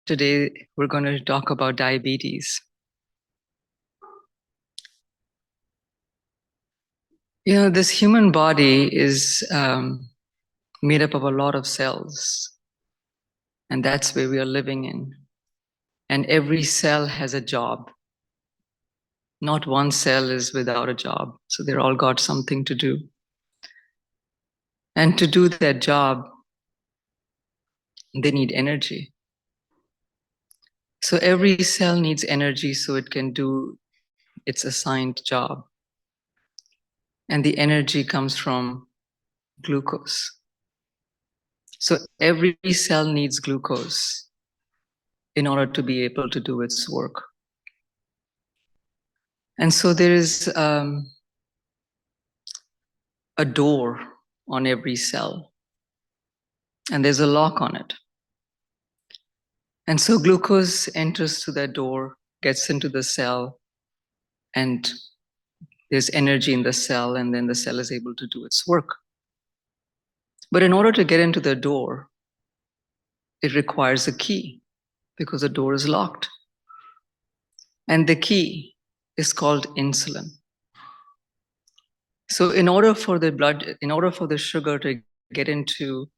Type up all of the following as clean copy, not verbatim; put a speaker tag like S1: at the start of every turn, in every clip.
S1: Today, we're going to talk about diabetes. You know, this human body is made up of a lot of cells, and that's where we are living in. And every cell has a job. Not one cell is without a job, so they're all got something to do. And to do that job, they need energy. So every cell needs energy so it can do its assigned job. And the energy comes from glucose. So every cell needs glucose in order to be able to do its work. And so there is a door on every cell, and there's a lock on it. And so glucose enters through that door, gets into the cell, and there's energy in the cell, and then the cell is able to do its work. But in order to get into the door, it requires a key because the door is locked. And the key is called insulin. So in order for the sugar to get into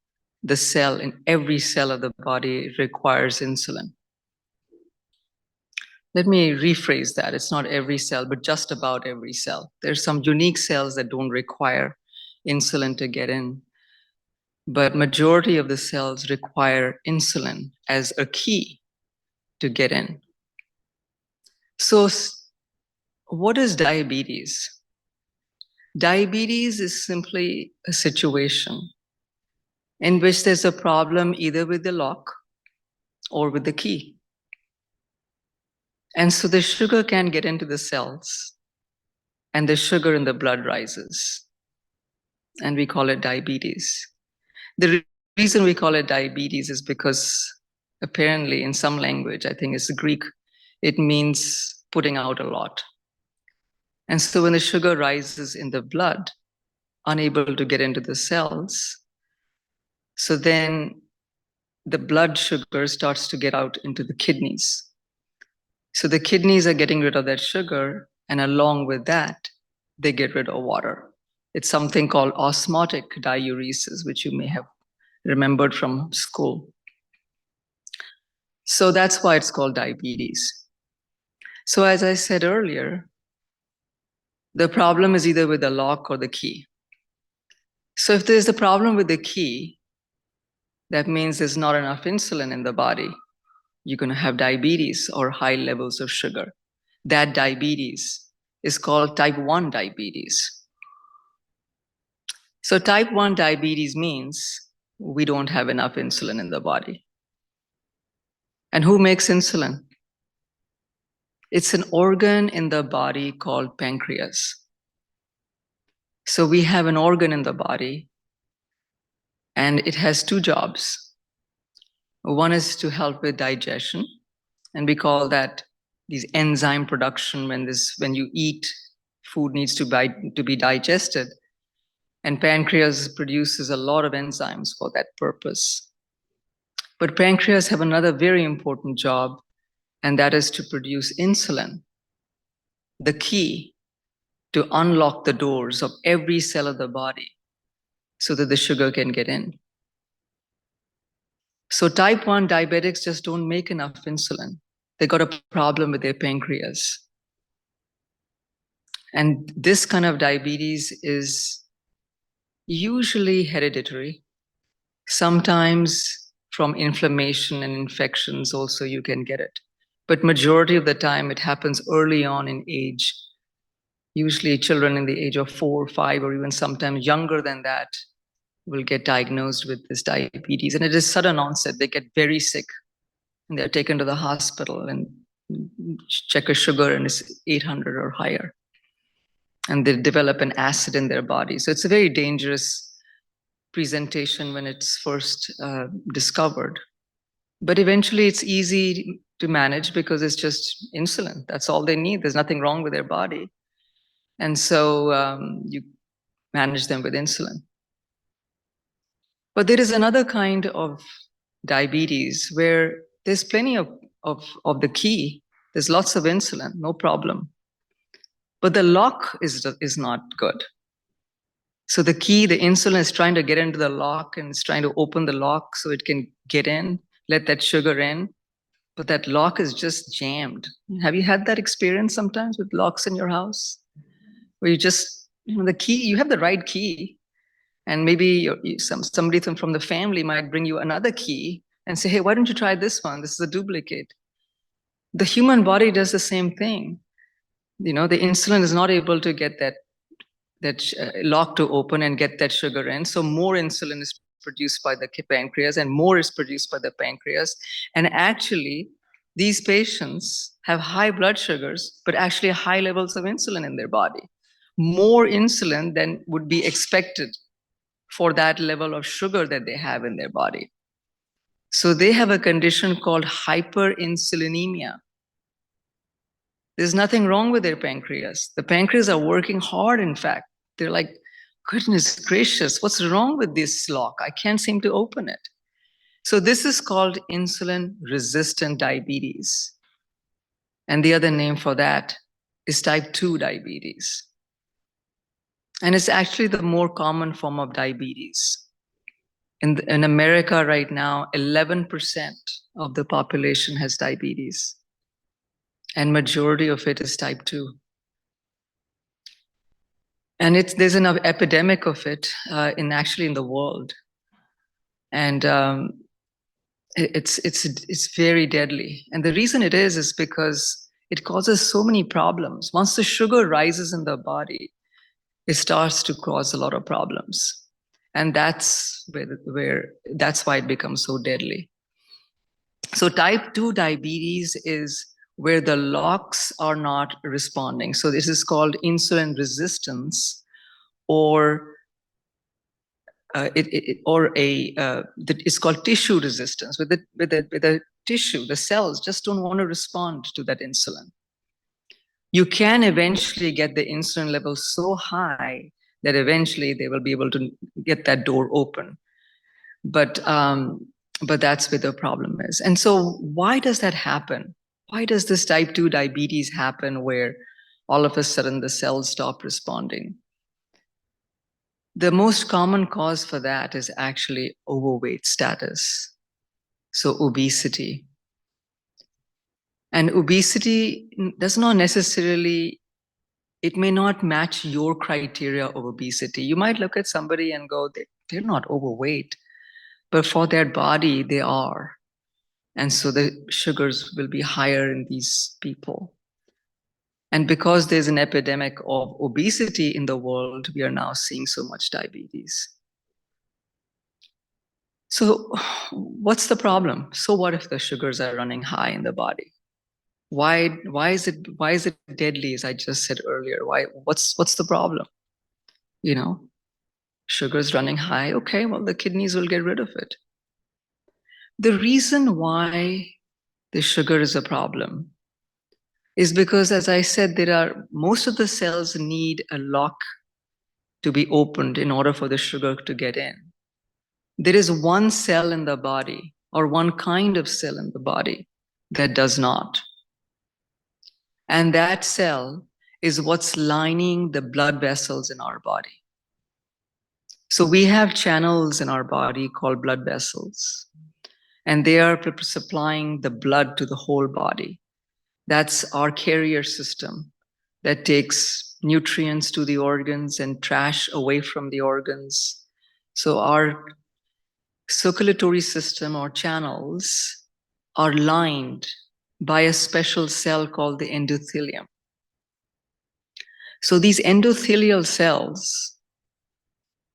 S1: the cell, in every cell of the body, it requires insulin. Let me rephrase that. It's not every cell, but just about every cell. There's some unique cells that don't require insulin to get in, but majority of the cells require insulin as a key to get in. So what is diabetes? Diabetes is simply a situation in which there's a problem either with the lock or with the key. And so the sugar can get into the cells, and the sugar in the blood rises, and we call it diabetes. The reason we call it diabetes is because apparently in some language, I think it's Greek, it means putting out a lot. And so when the sugar rises in the blood, unable to get into the cells, so then the blood sugar starts to get out into the kidneys. So the kidneys are getting rid of that sugar, and along with that, they get rid of water. It's something called osmotic diuresis, which you may have remembered from school. So that's why it's called diabetes. So as I said earlier, the problem is either with the lock or the key. So if there's a problem with the key, that means there's not enough insulin in the body. You're going to have diabetes or high levels of sugar. That diabetes is called type 1 diabetes. So type 1 diabetes means we don't have enough insulin in the body. And who makes insulin? It's an organ in the body called pancreas. So we have an organ in the body, and it has two jobs. One is to help with digestion, and we call that these enzyme production. When you eat, food needs to be digested, and pancreas produces a lot of enzymes for that purpose. But pancreas have another very important job, and that is to produce insulin, the key to unlock the doors of every cell of the body so that the sugar can get in. So type 1 diabetics just don't make enough insulin. They got a problem with their pancreas. And this kind of diabetes is usually hereditary. Sometimes from inflammation and infections also you can get it. But majority of the time it happens early on in age. Usually children in the age of 4, 5, or even sometimes younger than that will get diagnosed with this diabetes. And it is sudden onset. They get very sick and they're taken to the hospital and check a sugar and it's 800 or higher. And they develop an acid in their body. So it's a very dangerous presentation when it's first discovered. But eventually it's easy to manage because it's just insulin. That's all they need. There's nothing wrong with their body. And so you manage them with insulin. But there is another kind of diabetes where There's plenty of the key. There's lots of insulin, no problem. But the lock is not good. So the key, the insulin is trying to get into the lock and it's trying to open the lock so it can get in, let that sugar in. But that lock is just jammed. Have you had that experience sometimes with locks in your house? Where you just, the key, you have the right key. And maybe somebody from the family might bring you another key and say, hey, why don't you try this one? This is a duplicate. The human body does the same thing. The insulin is not able to get that lock to open and get that sugar in. So more insulin is produced by the pancreas and more is produced by the pancreas. And actually, these patients have high blood sugars, but actually high levels of insulin in their body. More insulin than would be expected for that level of sugar that they have in their body. So they have a condition called hyperinsulinemia. There's nothing wrong with their pancreas. The pancreas are working hard, in fact. They're like, goodness gracious, what's wrong with this lock? I can't seem to open it. So this is called insulin-resistant diabetes. And the other name for that is type 2 diabetes. And it's actually the more common form of diabetes. In America right now, 11% of the population has diabetes. And majority of it is type 2. And there's an epidemic of it in the world. And it's very deadly. And the reason it is because it causes so many problems. Once the sugar rises in the body, it starts to cause a lot of problems. And that's why it becomes so deadly. So type 2 diabetes is where the locks are not responding. So this is called insulin resistance, or it's called tissue resistance. With the tissue, the cells just don't want to respond to that insulin. You can eventually get the insulin level so high that eventually they will be able to get that door open. But that's where the problem is. And so why does that happen? Why does this type 2 diabetes happen where all of a sudden the cells stop responding? The most common cause for that is actually overweight status. So obesity. And obesity does not necessarily, it may not match your criteria of obesity. You might look at somebody and go, they're not overweight, but for their body, they are. And so the sugars will be higher in these people. And because there's an epidemic of obesity in the world, we are now seeing so much diabetes. So what's the problem? So what if the sugars are running high in the body? Why is it deadly, as I just said earlier? What's the problem? Sugar's running high. Okay, well, the kidneys will get rid of it. The reason why the sugar is a problem is because, as I said, most of the cells need a lock to be opened in order for the sugar to get in. There is one cell in the body, or one kind of cell in the body, that does not. And that cell is what's lining the blood vessels in our body. So we have channels in our body called blood vessels, and they are supplying the blood to the whole body. That's our carrier system that takes nutrients to the organs and trash away from the organs. So our circulatory system, or channels, are lined by a special cell called the endothelium. So these endothelial cells,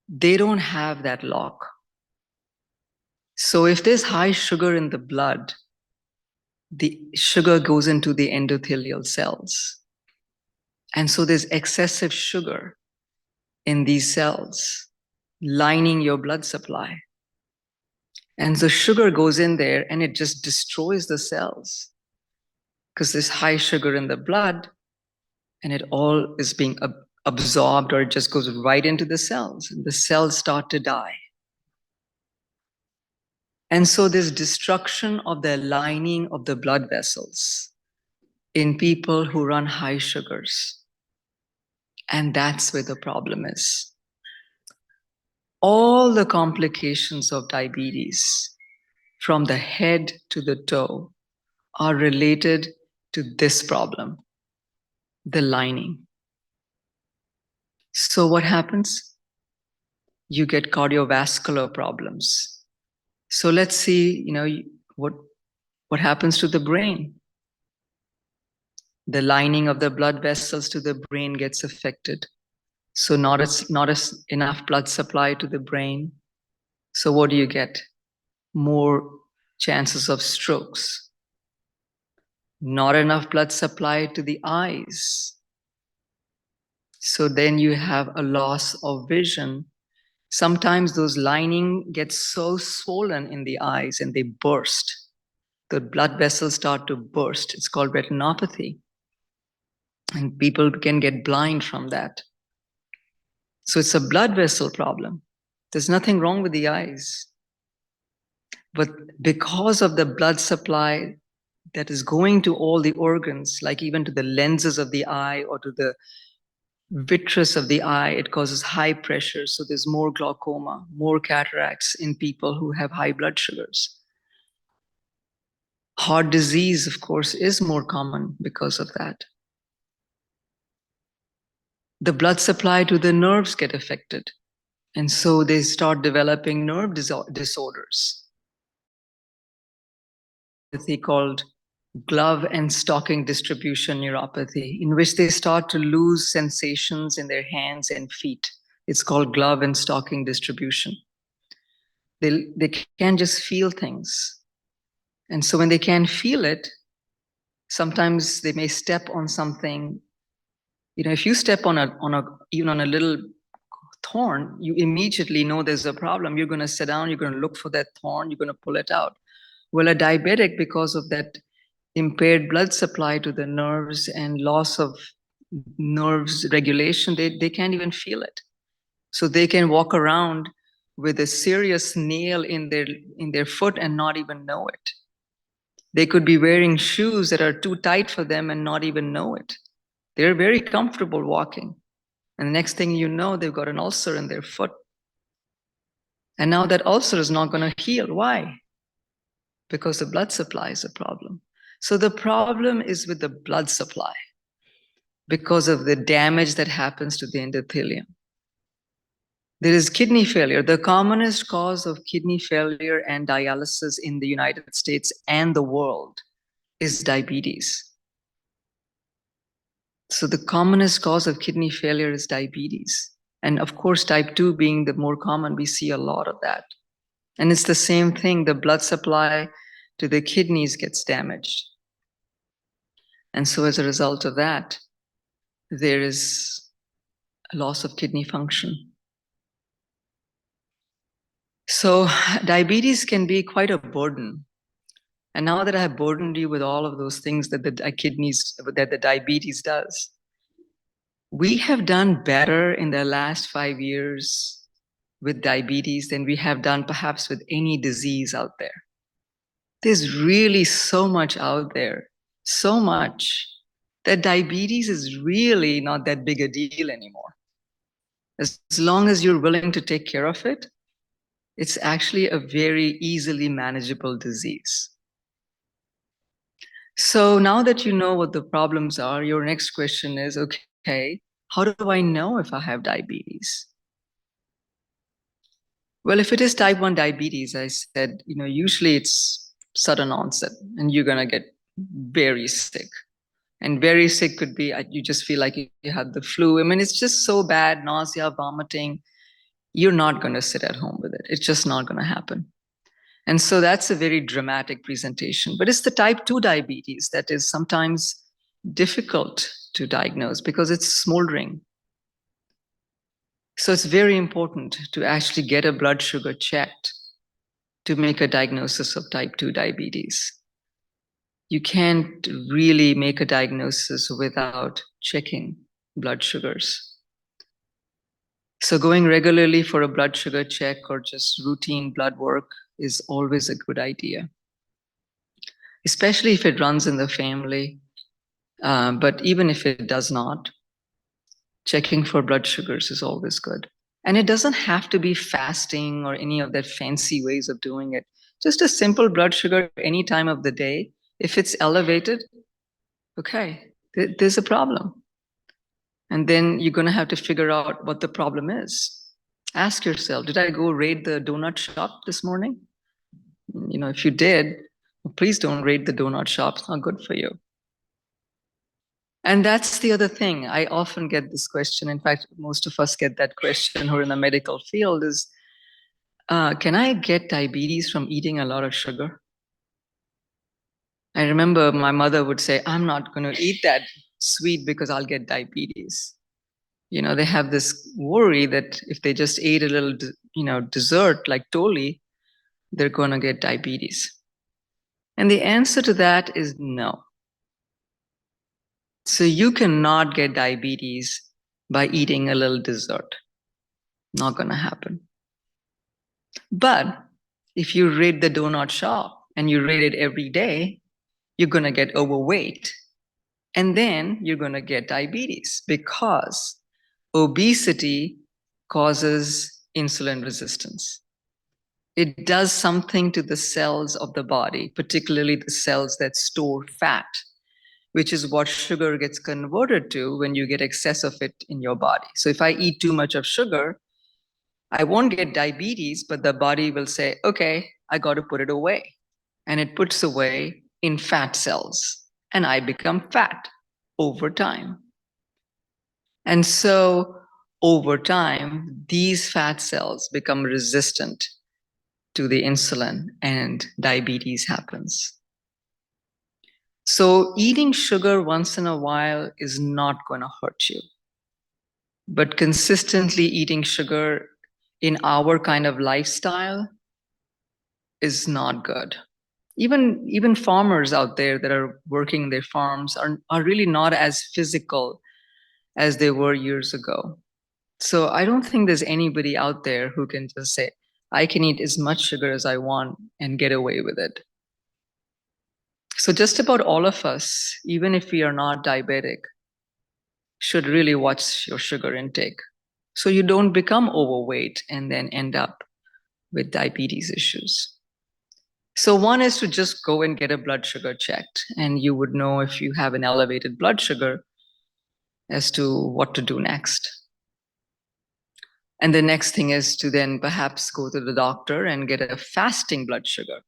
S1: they don't have that lock. So if there's high sugar in the blood, the sugar goes into the endothelial cells. And so there's excessive sugar in these cells lining your blood supply. And the sugar goes in there and it just destroys the cells, because there's high sugar in the blood and it all is being absorbed, or it just goes right into the cells, and the cells start to die. And so there's destruction of the lining of the blood vessels in people who run high sugars. And that's where the problem is. All the complications of diabetes, from the head to the toe, are related to this problem, the lining. So what happens? You get cardiovascular problems. So let's see, what happens to the brain. The lining of the blood vessels to the brain gets affected. So not as enough blood supply to the brain. So what do you get? More chances of strokes. Not enough blood supply to the eyes. So then you have a loss of vision. Sometimes those lining gets so swollen in the eyes and they burst. The blood vessels start to burst. It's called retinopathy. And people can get blind from that. So it's a blood vessel problem. There's nothing wrong with the eyes. But because of the blood supply that is going to all the organs, like even to the lenses of the eye or to the vitreous of the eye, it causes high pressure. So there's more glaucoma, more cataracts in people who have high blood sugars. Heart disease, of course, is more common because of that. The blood supply to the nerves get affected. And so they start developing nerve disorders. They called glove and stocking distribution neuropathy, in which they start to lose sensations in their hands and feet. It's called glove and stocking distribution. They can't just feel things. And so when they can't feel it, sometimes they may step on something. If you step on even on a little thorn, you immediately know there's a problem. You're going to sit down, you're going to look for that thorn, you're going to pull it out. Well, a diabetic, because of that impaired blood supply to the nerves and loss of nerves regulation, they can't even feel it. So they can walk around with a serious nail in their foot and not even know it. They could be wearing shoes that are too tight for them and not even know it. They're very comfortable walking. And the next thing you know, they've got an ulcer in their foot. And now that ulcer is not going to heal. Why? Because the blood supply is a problem. So the problem is with the blood supply because of the damage that happens to the endothelium. There is kidney failure. The commonest cause of kidney failure and dialysis in the United States and the world is diabetes. So the commonest cause of kidney failure is diabetes. And of course, type 2 being the more common, we see a lot of that. And it's the same thing. The blood supply to the kidneys gets damaged. And so as a result of that, there is a loss of kidney function. So diabetes can be quite a burden. And now that I have burdened you with all of those things that the diabetes does, we have done better in the last 5 years with diabetes than we have done perhaps with any disease out there. There's really so much out there, so much, that diabetes is really not that big a deal anymore. As long as you're willing to take care of it, it's actually a very easily manageable disease. So now that you know what the problems are, your next question is, okay, how do I know if I have diabetes? Well, if it is type 1 diabetes, I said, usually it's sudden onset and you're going to get very sick. And very sick could be, you just feel like you have the flu. I mean, it's just so bad, nausea, vomiting. You're not going to sit at home with it. It's just not going to happen. And so that's a very dramatic presentation. But it's the type 2 diabetes that is sometimes difficult to diagnose because it's smoldering. So it's very important to actually get a blood sugar checked to make a diagnosis of type 2 diabetes. You can't really make a diagnosis without checking blood sugars. So going regularly for a blood sugar check or just routine blood work is always a good idea, especially if it runs in the family. But even if it does not, checking for blood sugars is always good. And it doesn't have to be fasting or any of that fancy ways of doing it. Just a simple blood sugar any time of the day. If it's elevated, okay, there's a problem. And then you're going to have to figure out what the problem is. Ask yourself, did I go raid the donut shop this morning? If you did, please don't raid the donut shop. It's not good for you. And that's the other thing. I often get this question. In fact, most of us get that question who are in the medical field is, can I get diabetes from eating a lot of sugar? I remember my mother would say, I'm not going to eat that sweet because I'll get diabetes. They have this worry that if they just ate a little, dessert like toli, they're going to get diabetes. And the answer to that is no. So you cannot get diabetes by eating a little dessert. Not going to happen. But if you raid the donut shop and you raid it every day, you're going to get overweight. And then you're going to get diabetes because obesity causes insulin resistance. It does something to the cells of the body, particularly the cells that store fat, which is what sugar gets converted to when you get excess of it in your body. So if I eat too much of sugar, I won't get diabetes, but the body will say, okay, I got to put it away. And it puts away in fat cells, and I become fat over time. And so over time, these fat cells become resistant to the insulin and diabetes happens. So eating sugar once in a while is not going to hurt you. But consistently eating sugar in our kind of lifestyle is not good. Even farmers out there that are working their farms are really not as physical as they were years ago. So I don't think there's anybody out there who can just say, I can eat as much sugar as I want and get away with it. So just about all of us, even if we are not diabetic, should really watch your sugar intake so you don't become overweight and then end up with diabetes issues. So one is to just go and get a blood sugar checked, and you would know if you have an elevated blood sugar as to what to do next. And the next thing is to then perhaps go to the doctor and get a fasting blood sugar,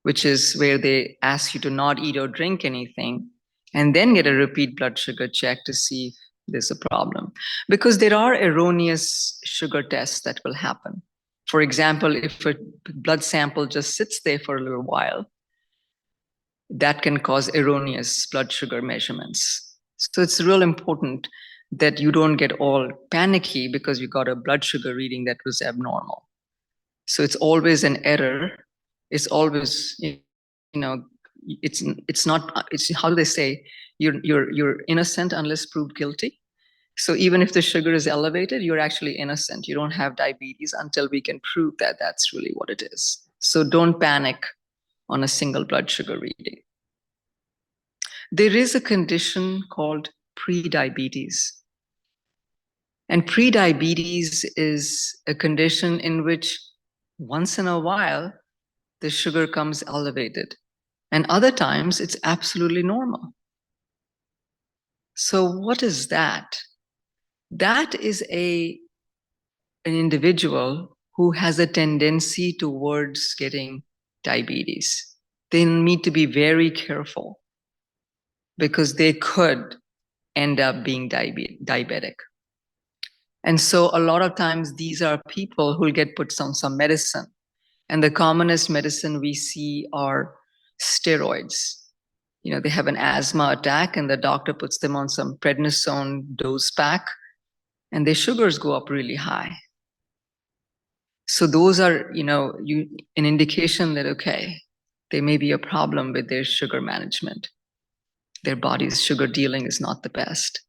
S1: which is where they ask you to not eat or drink anything, and then get a repeat blood sugar check to see if there's a problem. Because there are erroneous sugar tests that will happen. For example, if a blood sample just sits there for a little while, that can cause erroneous blood sugar measurements. So it's real important that you don't get all panicky because you got a blood sugar reading that was abnormal. So it's always an error. It's always, it's not, it's, how do they say, you're innocent unless proved guilty. So even if the sugar is elevated, you're actually innocent. You don't have diabetes until we can prove that that's really what it is. So don't panic on a single blood sugar reading. There is a condition called prediabetes. And prediabetes is a condition in which once in a while, the sugar comes elevated. And other times, it's absolutely normal. So what is that? That is an individual who has a tendency towards getting diabetes. They need to be very careful because they could end up being diabetic. And so a lot of times these are people who will get put on some medicine. And the commonest medicine we see are steroids. They have an asthma attack and the doctor puts them on some prednisone dose pack and their sugars go up really high. So those are, an indication that, okay, there may be a problem with their sugar management. Their body's sugar dealing is not the best.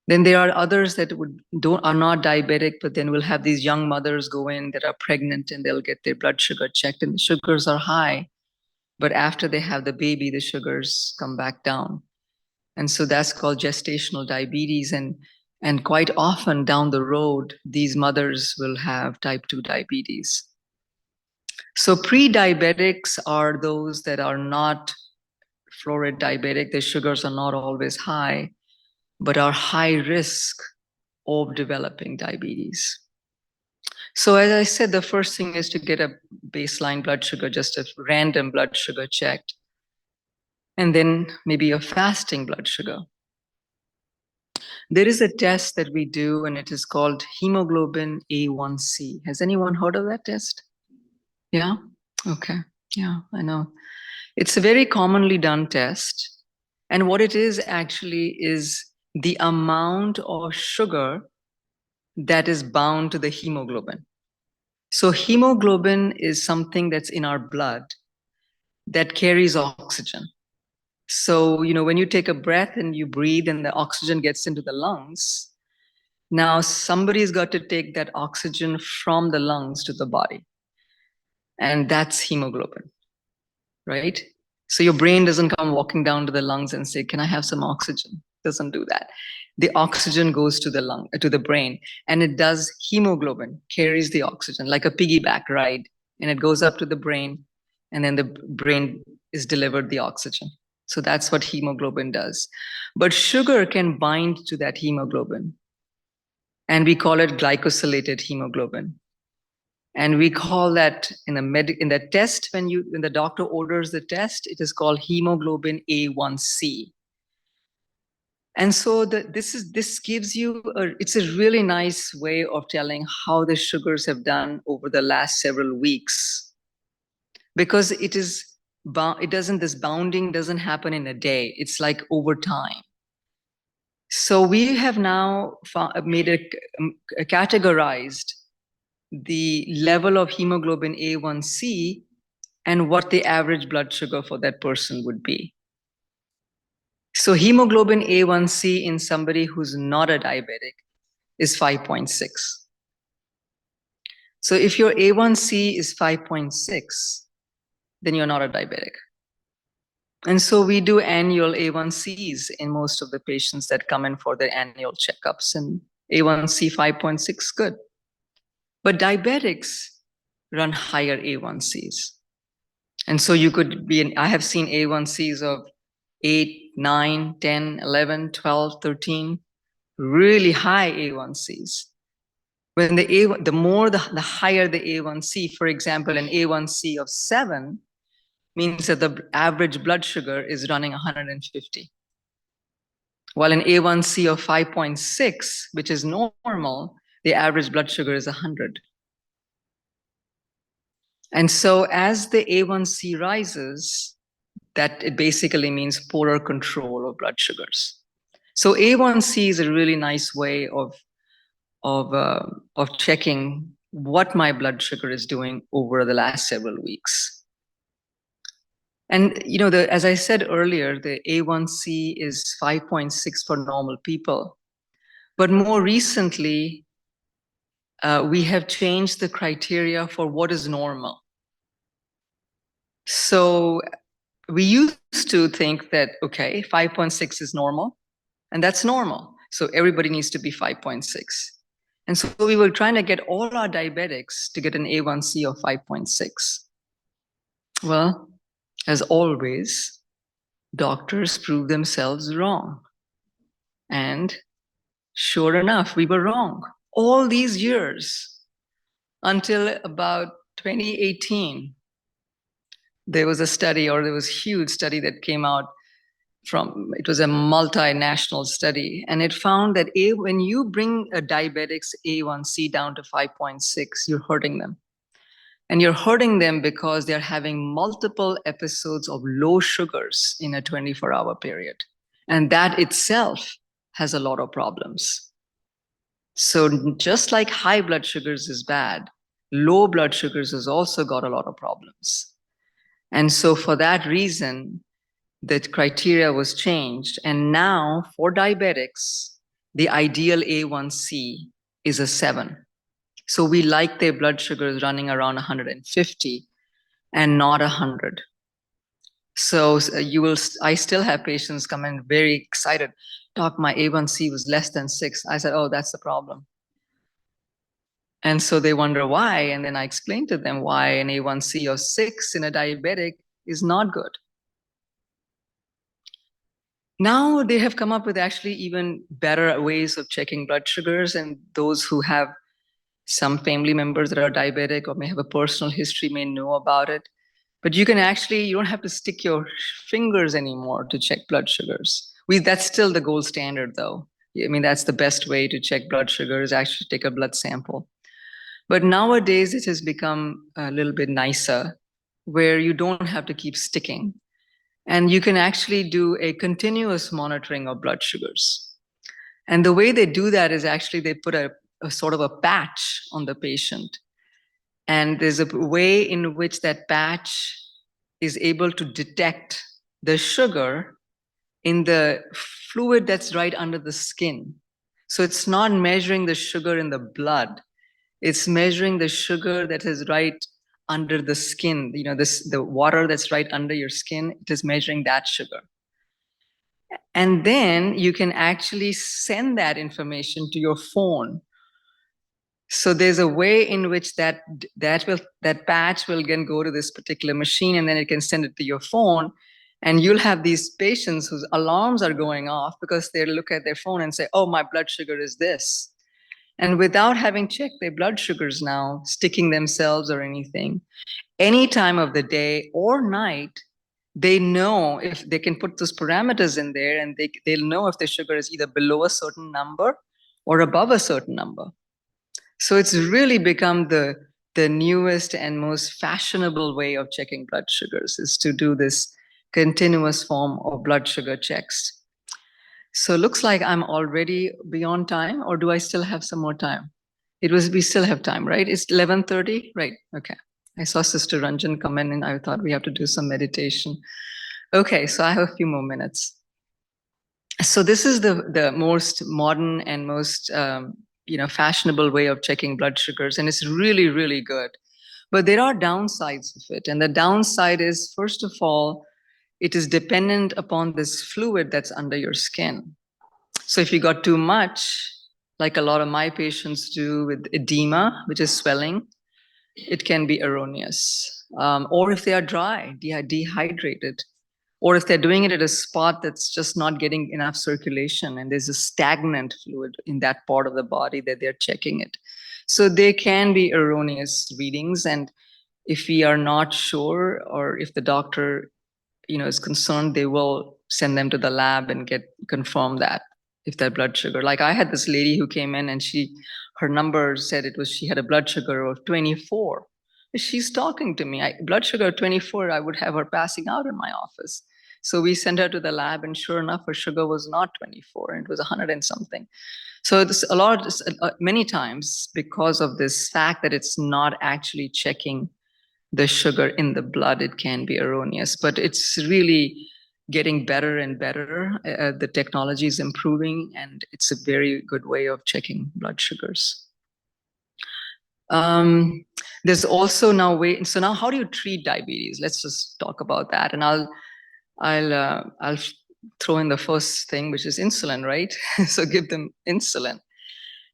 S1: Then there are others that are not diabetic, but then we'll have these young mothers go in that are pregnant and they'll get their blood sugar checked and the sugars are high. But after they have the baby, the sugars come back down. And so that's called gestational diabetes. And quite often down the road, these mothers will have type 2 diabetes. So pre-diabetics are those that are not florid diabetic. Their sugars are not always high, but are high risk of developing diabetes. So as I said, the first thing is to get a baseline blood sugar, just a random blood sugar checked, and then maybe a fasting blood sugar. There is a test that we do, and it is called hemoglobin A1C. Has anyone heard of that test? Yeah? Okay. Yeah, I know. It's a very commonly done test. And what it is actually is the amount of sugar that is bound to the hemoglobin. So hemoglobin is something that's in our blood that carries oxygen. So, when you take a breath and you breathe and the oxygen gets into the lungs, now somebody's got to take that oxygen from the lungs to the body. And that's hemoglobin, right? So your brain doesn't come walking down to the lungs and say, "Can I have some oxygen?" It doesn't do that. The oxygen goes to the brain, and it does hemoglobin, carries the oxygen like a piggyback ride, and it goes up to the brain, and then the brain is delivered the oxygen. So that's what hemoglobin does. But sugar can bind to that hemoglobin, and we call it glycosylated hemoglobin. And we call that in the test, when the doctor orders the test, it is called hemoglobin A1C. And so this gives you it's a really nice way of telling how the sugars have done over the last several weeks, because this bounding doesn't happen in a day. It's like over time. So we have now categorized the level of hemoglobin A1C and what the average blood sugar for that person would be. So hemoglobin A1C in somebody who's not a diabetic is 5.6. So if your A1C is 5.6, then you're not a diabetic. And so we do annual A1Cs in most of the patients that come in for their annual checkups, and A1C 5.6, good. But diabetics run higher A1Cs. And so you could I have seen A1Cs of 8, 9, 10, 11, 12, 13, really high A1Cs. When the higher the A1C, for example, an A1C of 7 means that the average blood sugar is running 150. While an A1C of 5.6, which is normal, the average blood sugar is 100. And so as the A1C rises, that it basically means poorer control of blood sugars. So A1C is a really nice way of checking what my blood sugar is doing over the last several weeks. And as I said earlier, the A1C is 5.6 for normal people. But more recently, we have changed the criteria for what is normal. So we used to think that, okay, 5.6 is normal, and that's normal. So everybody needs to be 5.6. And so we were trying to get all our diabetics to get an A1C of 5.6. Well, as always, doctors prove themselves wrong. And sure enough, we were wrong all these years until about 2018. There was a huge study that came out it was a multinational study, and it found that when you bring a diabetic's A1C down to 5.6, you're hurting them. And you're hurting them because they're having multiple episodes of low sugars in a 24-hour period. And that itself has a lot of problems. So just like high blood sugars is bad, low blood sugars has also got a lot of problems. And so for that reason, the criteria was changed. And now for diabetics, the ideal A1C is a 7. So we like their blood sugars running around 150 and not 100. So I still have patients come in very excited. Doc, my A1C was less than 6. I said, oh, that's the problem. And so they wonder why. And then I explained to them why an A1C of 6 in a diabetic is not good. Now they have come up with actually even better ways of checking blood sugars, and those who have some family members that are diabetic or may have a personal history may know about it. But you don't have to stick your fingers anymore to check blood sugars. That's still the gold standard though. I mean, that's the best way to check blood sugar is actually take a blood sample. But nowadays it has become a little bit nicer where you don't have to keep sticking. And you can actually do a continuous monitoring of blood sugars. And the way they do that is actually they put a sort of a patch on the patient. And there's a way in which that patch is able to detect the sugar in the fluid that's right under the skin. So it's not measuring the sugar in the blood. It's measuring the sugar that is right under the skin. You know, the water that's right under your skin, it is measuring that sugar. And then you can actually send that information to your phone. So there's a way in which that patch will again go to this particular machine, and then it can send it to your phone. And you'll have these patients whose alarms are going off because they look at their phone and say, oh, my blood sugar is this. And without having checked their blood sugars now, sticking themselves or anything, any time of the day or night, they know if they can put those parameters in there, and they'll know if the sugar is either below a certain number or above a certain number. So it's really become the newest and most fashionable way of checking blood sugars is to do this continuous form of blood sugar checks. So it looks like I'm already beyond time, or do I still have some more time? We still have time, right? It's 11:30, right? Okay. I saw Sister Ranjan come in and I thought we have to do some meditation. Okay, so I have a few more minutes. So this is the most modern and most fashionable way of checking blood sugars, and it's really, really good. But there are downsides of it. And the downside is, first of all, it is dependent upon this fluid that's under your skin. So if you got too much, like a lot of my patients do with edema, which is swelling, it can be erroneous. Or if they are dry, dehydrated, or if they're doing it at a spot that's just not getting enough circulation and there's a stagnant fluid in that part of the body that they're checking it. So there can be erroneous readings. And if we are not sure, or if the doctor is concerned, they will send them to the lab and confirm that if their blood sugar. Like I had this lady who came in and her number said she had a blood sugar of 24. She's talking to me. Blood sugar 24, I would have her passing out in my office. So we sent her to the lab, and sure enough, her sugar was not 24, and it was 100 and something. So many times, because of this fact that it's not actually checking the sugar in the blood, it can be erroneous. But it's really getting better and better. The technology is improving, and it's a very good way of checking blood sugars. There's also now so now how do you treat diabetes? Let's just talk about that. And I'll throw in the first thing, which is insulin, right? So give them insulin.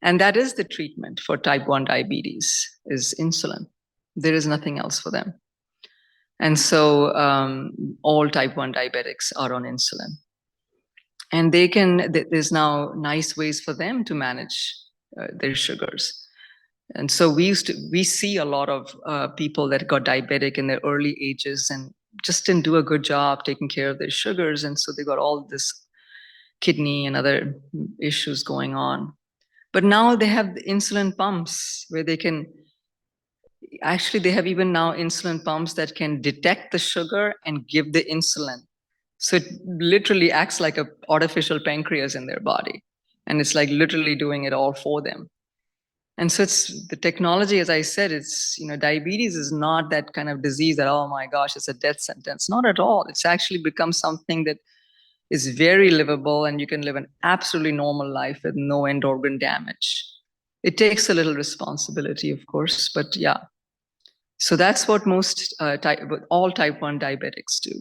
S1: And that is the treatment for type 1 diabetes, is insulin. There is nothing else for them. And so all type 1 diabetics are on insulin. And there's now nice ways for them to manage their sugars. And so we see a lot of people that got diabetic in their early ages and just didn't do a good job taking care of their sugars. And so they got all this kidney and other issues going on. But now they have the insulin pumps where they have even now insulin pumps that can detect the sugar and give the insulin. So it literally acts like an artificial pancreas in their body. And it's like literally doing it all for them. And so it's the technology, as I said, diabetes is not that kind of disease that, oh my gosh, it's a death sentence. Not at all. It's actually become something that is very livable, and you can live an absolutely normal life with no end organ damage. It takes a little responsibility, of course, but yeah. So that's what all type 1 diabetics do.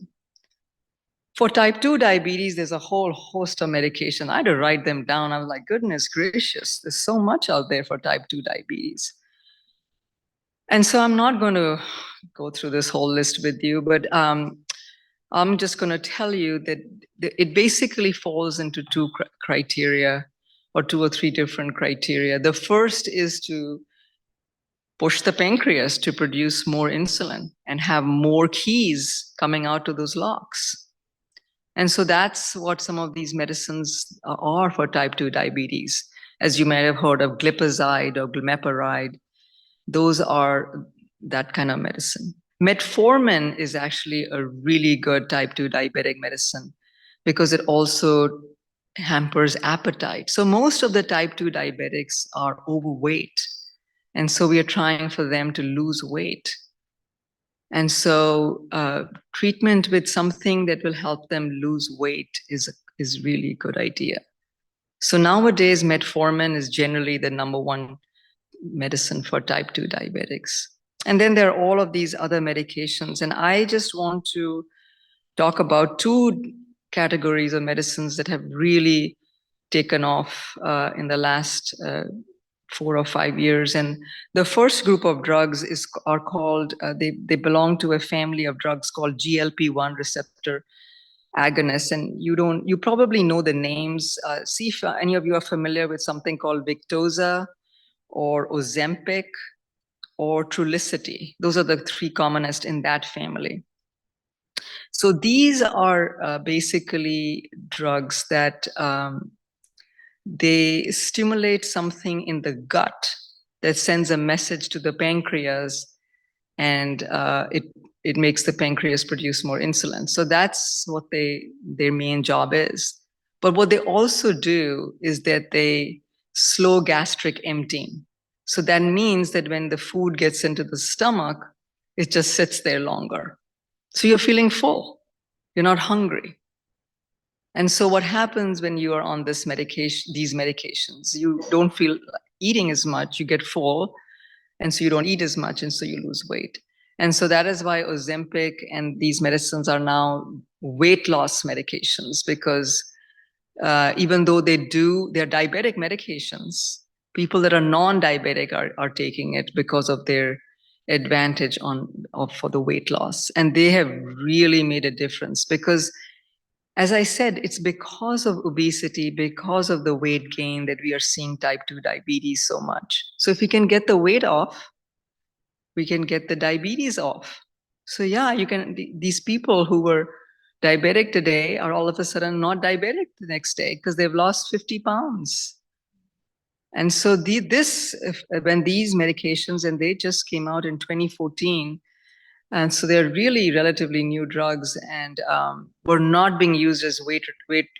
S1: For type 2 diabetes, there's a whole host of medication. I had to write them down. I was like, goodness gracious, there's so much out there for type 2 diabetes. And so I'm not going to go through this whole list with you, but I'm just going to tell you that it basically falls into two criteria, or 2 or 3 different criteria. The first is to push the pancreas to produce more insulin and have more keys coming out to those locks. And so that's what some of these medicines are for type 2 diabetes. As you may have heard of glipizide or glimepiride, those are that kind of medicine. Metformin is actually a really good type 2 diabetic medicine because it also hampers appetite. So most of the type 2 diabetics are overweight. And so we are trying for them to lose weight. And so treatment with something that will help them lose weight is really a good idea. So nowadays, metformin is generally the #1 medicine for type 2 diabetics. And then there are all of these other medications. And I just want to talk about 2 categories of medicines that have really taken off in the last 4 or 5 years. And the first group of drugs are called, they belong to a family of drugs called GLP-1 receptor agonists. And you probably know the names. See if any of you are familiar with something called Victoza or Ozempic or Trulicity. Those are the 3 commonest in that family. So these are basically drugs that they stimulate something in the gut that sends a message to the pancreas, and it makes the pancreas produce more insulin. So that's what their main job is. But what they also do is that they slow gastric emptying. So that means that when the food gets into the stomach, it just sits there longer. So you're feeling full. You're not hungry. And so what happens when you are on these medications, you don't feel like eating as much, you get full, and so you don't eat as much, and so you lose weight. And so that is why Ozempic and these medicines are now weight loss medications, because even though they're diabetic medications, people that are non-diabetic are taking it because of their advantage for the weight loss. And they have really made a difference because, as I said, it's because of obesity, because of the weight gain that we are seeing type 2 diabetes so much. So if we can get the weight off, we can get the diabetes off. So yeah, these people who were diabetic today are all of a sudden not diabetic the next day because they've lost 50 pounds. And so when these medications, and they just came out in 2014, and so they're really relatively new drugs, and were not being used as weight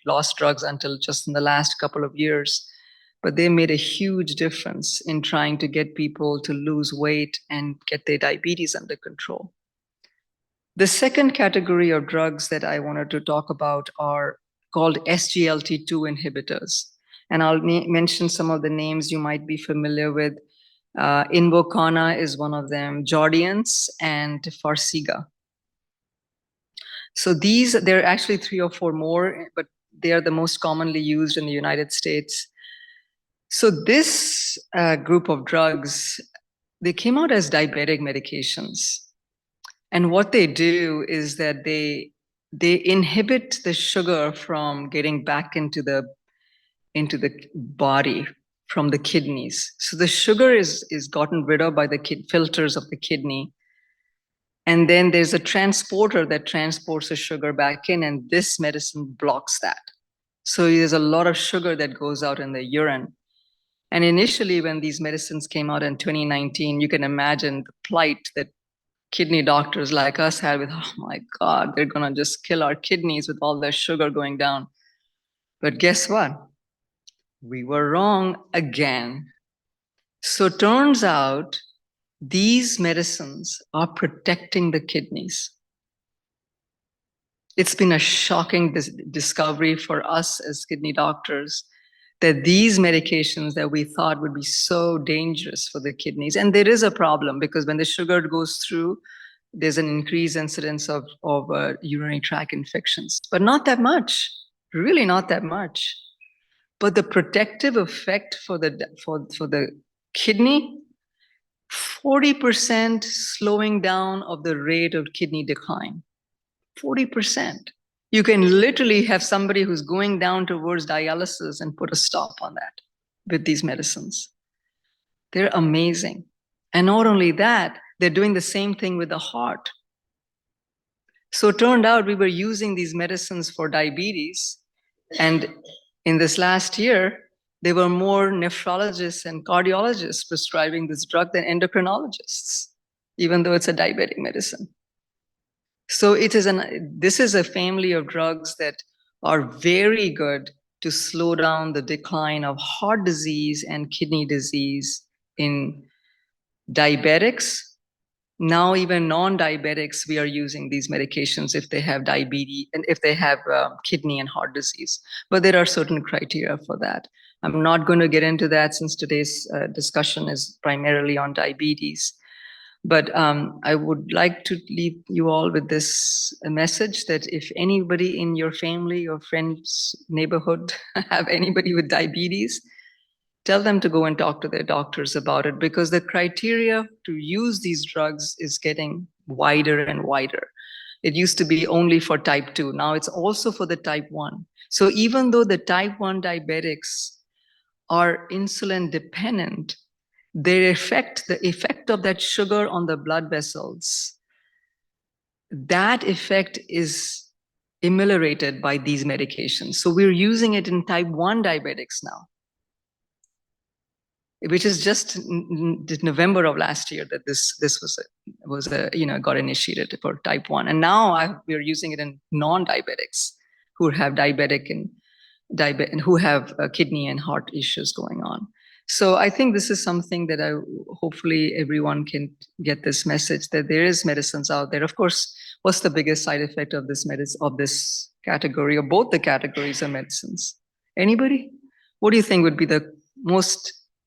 S1: loss drugs until just in the last couple of years. But they made a huge difference in trying to get people to lose weight and get their diabetes under control. The second category of drugs that I wanted to talk about are called SGLT2 inhibitors. And I'll mention some of the names you might be familiar with. Invokana is one of them, Jardiance and Farxiga. So there are actually 3 or 4 more, but they are the most commonly used in the United States. So this group of drugs, they came out as diabetic medications. And what they do is that they inhibit the sugar from getting back into the body from the kidneys. So the sugar is gotten rid of by the filters of the kidney. And then there's a transporter that transports the sugar back in, and this medicine blocks that. So there's a lot of sugar that goes out in the urine. And initially, when these medicines came out in 2019, you can imagine the plight that kidney doctors like us had with, oh my God, they're going to just kill our kidneys with all their sugar going down. But guess what? We were wrong again. So it turns out these medicines are protecting the kidneys. It's been a shocking discovery for us as kidney doctors that these medications that we thought would be so dangerous for the kidneys, and there is a problem because when the sugar goes through, there's an increased incidence of urinary tract infections, but not that much, really not that much. But the protective effect for the kidney, 40% slowing down of the rate of kidney decline. 40%. You can literally have somebody who's going down towards dialysis and put a stop on that with these medicines. They're amazing. And not only that, they're doing the same thing with the heart. So it turned out we were using these medicines for diabetes. And in this last year, there were more nephrologists and cardiologists prescribing this drug than endocrinologists, even though it's a diabetic medicine. So this is a family of drugs that are very good to slow down the decline of heart disease and kidney disease in diabetics. Now even non-diabetics, we are using these medications if they have diabetes and if they have kidney and heart disease. But there are certain criteria for that. I'm not going to get into that since today's discussion is primarily on diabetes. But I would like to leave you all with this message that if anybody in your family or friends, neighborhood have anybody with diabetes, tell them to go and talk to their doctors about it, because the criteria to use these drugs is getting wider and wider. It used to be only for type 2. Now it's also for the type 1. So even though the type 1 diabetics are insulin dependent, the effect of that sugar on the blood vessels, that effect is ameliorated by these medications. So we're using it in type 1 diabetics now, which is just November of last year that this got initiated for type 1. And now we're using it in non-diabetics who have diabetic and who have kidney and heart issues going on. So I think this is something that hopefully everyone can get this message that there is medicines out there. Of course, what's the biggest side effect of this category, or both the categories of medicines? Anybody? What do you think would be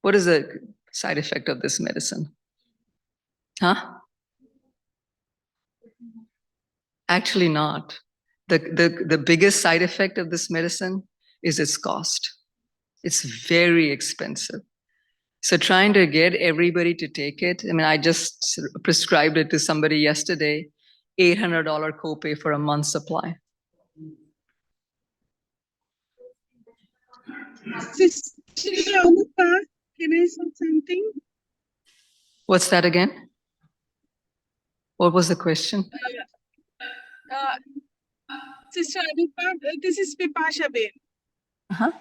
S1: what is the side effect of this medicine? Huh? Actually not. The biggest side effect of this medicine is its cost. It's very expensive. So trying to get everybody to take it, I mean, I just prescribed it to somebody yesterday, $800 copay for a month's supply.
S2: Sister Anupa, can I say something?
S1: What's that again? What was the question?
S2: Sister Anupa, this is Pipasha Ben.
S1: Uh-huh.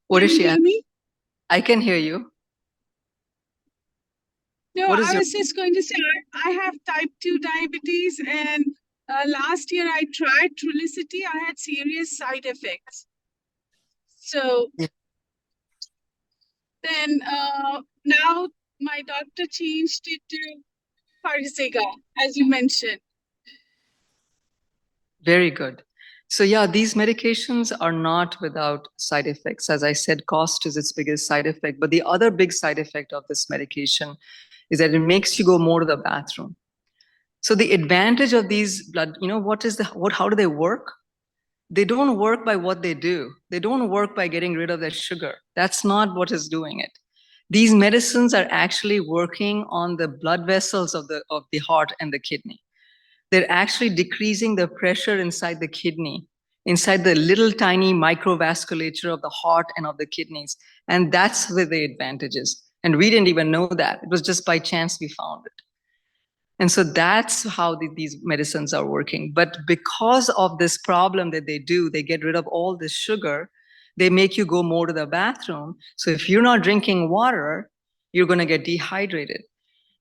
S1: What is she asking?
S2: Me?
S1: I can hear you.
S2: No, I was just going to say, I have type 2 diabetes, and last year I tried Trulicity. I had serious side effects. So then now my doctor changed it to Farxiga, as you mentioned.
S1: Very good. So yeah, these medications are not without side effects. As I said, cost is its biggest side effect. But the other big side effect of this medication is that it makes you go more to the bathroom. So the advantage of these blood, how do they work? They don't work by what they do. They don't work by getting rid of that sugar. That's not what is doing it. These medicines are actually working on the blood vessels of the heart and the kidney. They're actually decreasing the pressure inside the kidney, inside the little tiny microvasculature of the heart and of the kidneys. And that's where the advantage is. And we didn't even know that. It was just by chance we found it. And so that's how these medicines are working. But because of this problem that they do, they get rid of all this sugar, they make you go more to the bathroom. So if you're not drinking water, you're going to get dehydrated.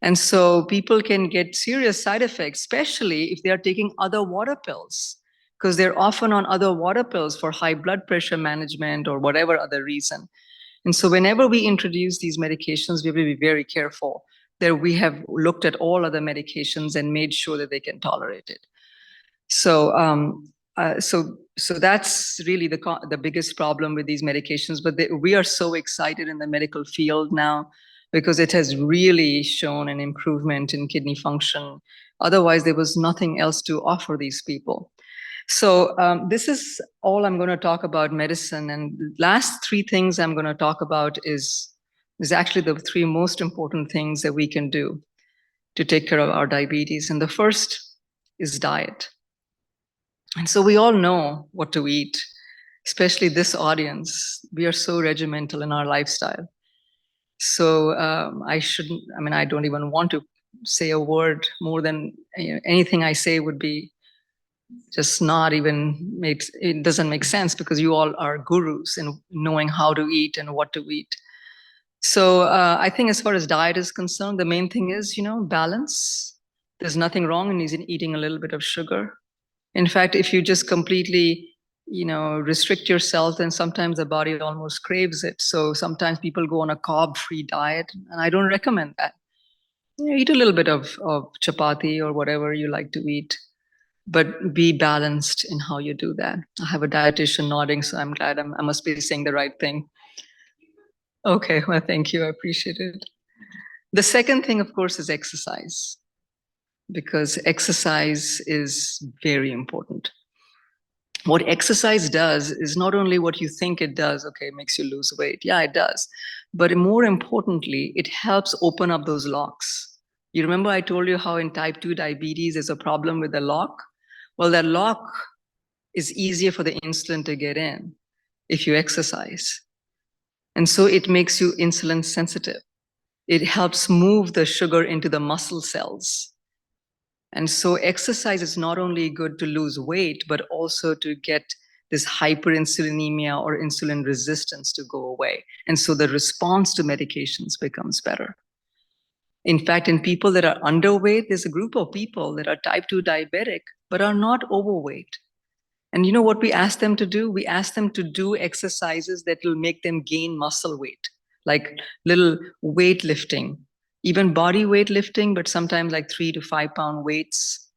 S1: And so people can get serious side effects, especially if they are taking other water pills, because they're often on other water pills for high blood pressure management or whatever other reason. And so whenever we introduce these medications, we have to be very careful There we have looked at all other medications and made sure that they can tolerate it. So so that's really the biggest problem with these medications. But we are so excited in the medical field now because it has really shown an improvement in kidney function. Otherwise, there was nothing else to offer these people. So this is all I'm going to talk about medicine. And last three things I'm going to talk about is actually the three most important things that we can do to take care of our diabetes. And the first is diet. And so we all know what to eat, especially this audience. We are so regimental in our lifestyle. So I don't even want to say a word more than anything I say would be just not even it doesn't make sense because you all are gurus in knowing how to eat and what to eat. So I think as far as diet is concerned, the main thing is, balance. There's nothing wrong in eating a little bit of sugar. In fact, if you just completely, restrict yourself, then sometimes the body almost craves it. So sometimes people go on a carb-free diet, and I don't recommend that. Eat a little bit of chapati or whatever you like to eat, but be balanced in how you do that. I have a dietitian nodding, so I'm glad I must be saying the right thing. Okay, well, thank you. I appreciate it. The second thing, of course, is exercise, because exercise is very important. What exercise does is not only what you think it does, okay, it makes you lose weight. Yeah, it does. But more importantly, it helps open up those locks. You remember I told you how in type 2 diabetes there's a problem with the lock? Well, that lock is easier for the insulin to get in if you exercise. And so it makes you insulin sensitive. It helps move the sugar into the muscle cells. And so exercise is not only good to lose weight, but also to get this hyperinsulinemia or insulin resistance to go away. And so the response to medications becomes better. In fact, in people that are underweight, there's a group of people that are type 2 diabetic, but are not overweight. And you know what we ask them to do? We ask them to do exercises that will make them gain muscle weight, like little weightlifting, even body weight lifting, but sometimes like 3 to 5 pound weights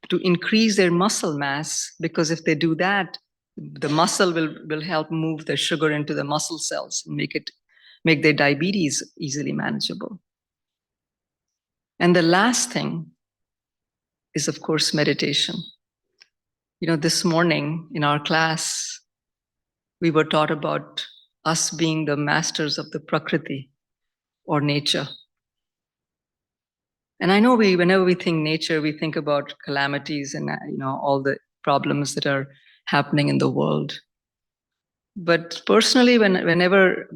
S1: to increase their muscle mass. Because if they do that, the muscle will help move the sugar into the muscle cells and make their diabetes easily manageable. And the last thing is, of course, meditation. This morning in our class, we were taught about us being the masters of the Prakriti or nature. And I know whenever we think nature, we think about calamities and all the problems that are happening in the world. But personally, whenever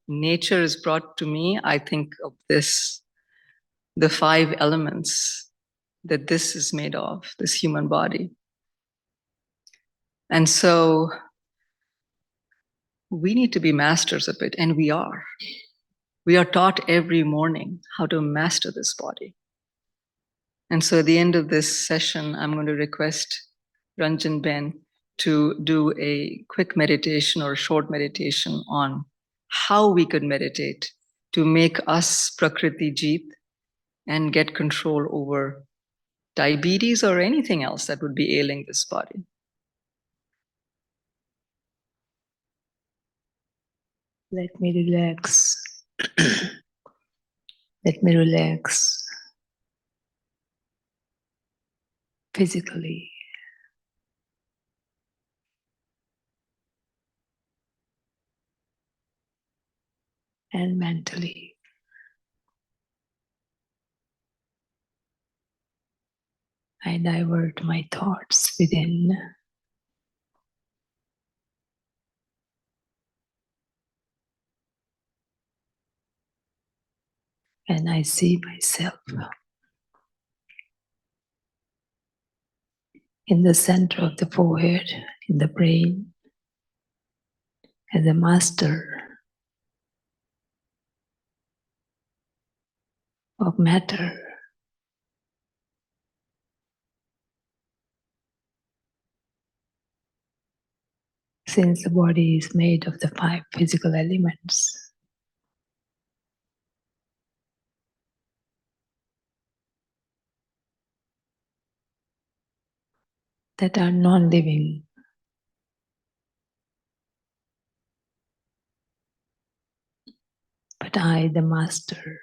S1: nature is brought to me, I think of the 5 elements that this is made of, this human body. And so we need to be masters of it, and we are. We are taught every morning how to master this body. And so at the end of this session, I'm going to request Ranjan Ben to do a quick meditation or a short meditation on how we could meditate to make us Prakriti Jeet and get control over diabetes or anything else that would be ailing this body.
S3: Let me relax. Let me relax physically. And mentally. I divert my thoughts within. And I see myself in the center of the forehead, in the brain, as a master of matter. Since the body is made of the 5 physical elements, that are non-living. But I, the Master,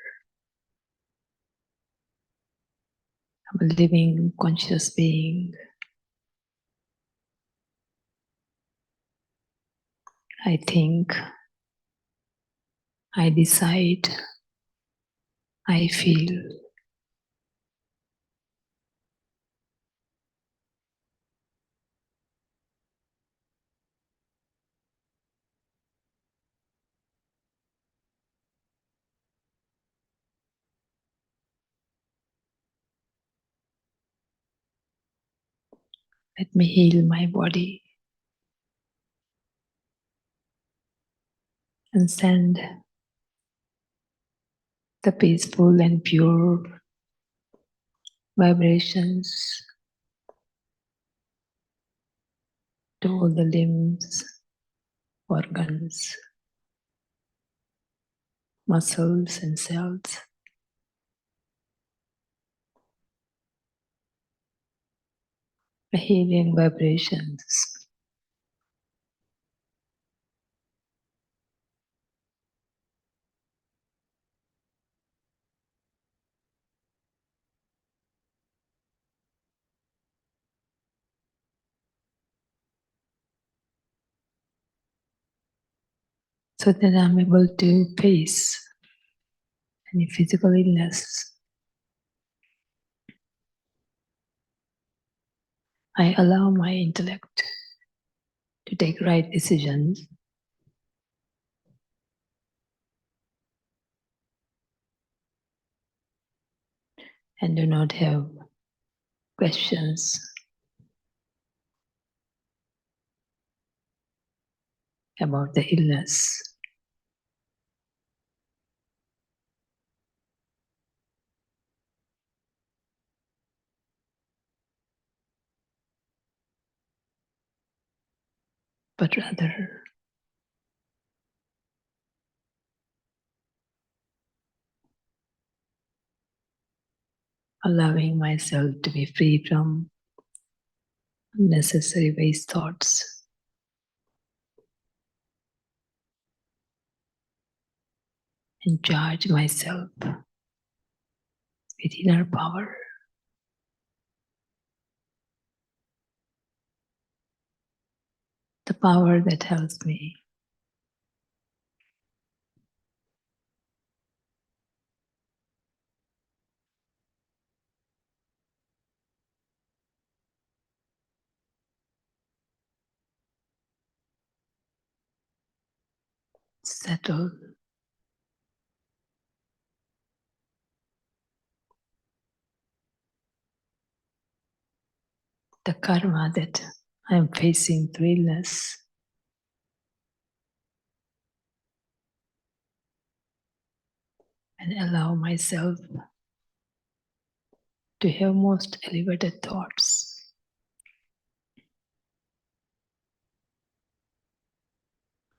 S3: am a living conscious being. I think, I decide, I feel. Let me heal my body and send the peaceful and pure vibrations to all the limbs, organs, muscles and cells. The healing vibrations so that I'm able to face any physical illness. I allow my intellect to take right decisions and do not have questions about the illness. But rather allowing myself to be free from unnecessary waste thoughts and charge myself with inner power. The power that helps me settle the karma that I'm facing through illness. And allow myself to have most elevated thoughts,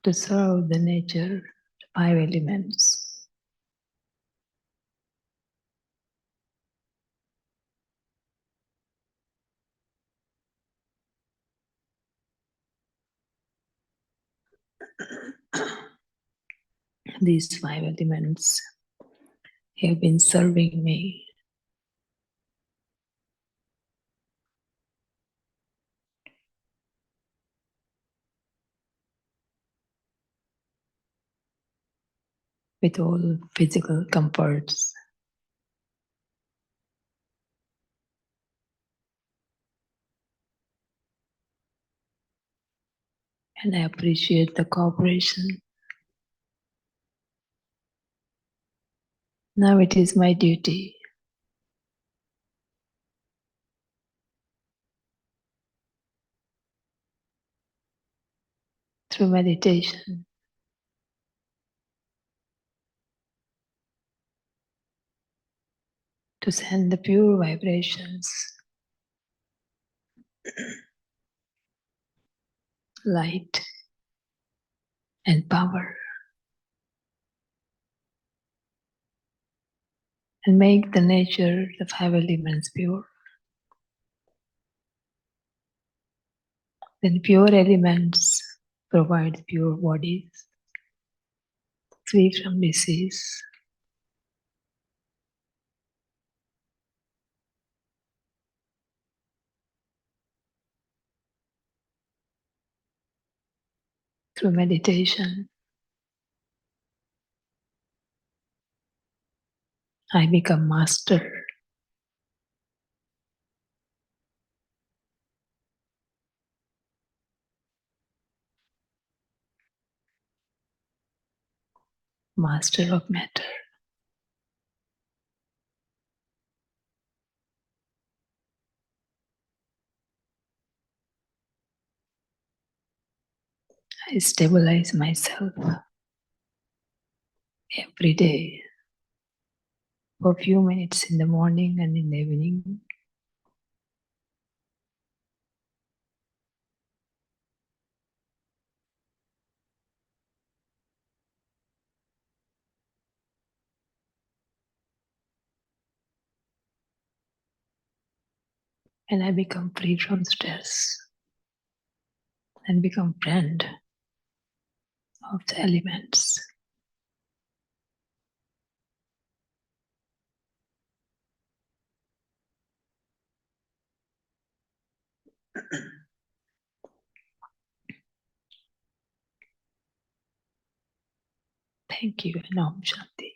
S3: to serve the nature, the five elements, these five elements have been serving me with all physical comforts. And I appreciate the cooperation. Now it is my duty through meditation to send the pure vibrations, light and power, and make the nature, the five elements pure. Then pure elements provide pure bodies, free from disease. Through meditation, I become master. Master of matter. I stabilize myself every day for a few minutes in the morning and in the evening. And I become free from stress and become friend of the elements. Thank you and Om Shanti.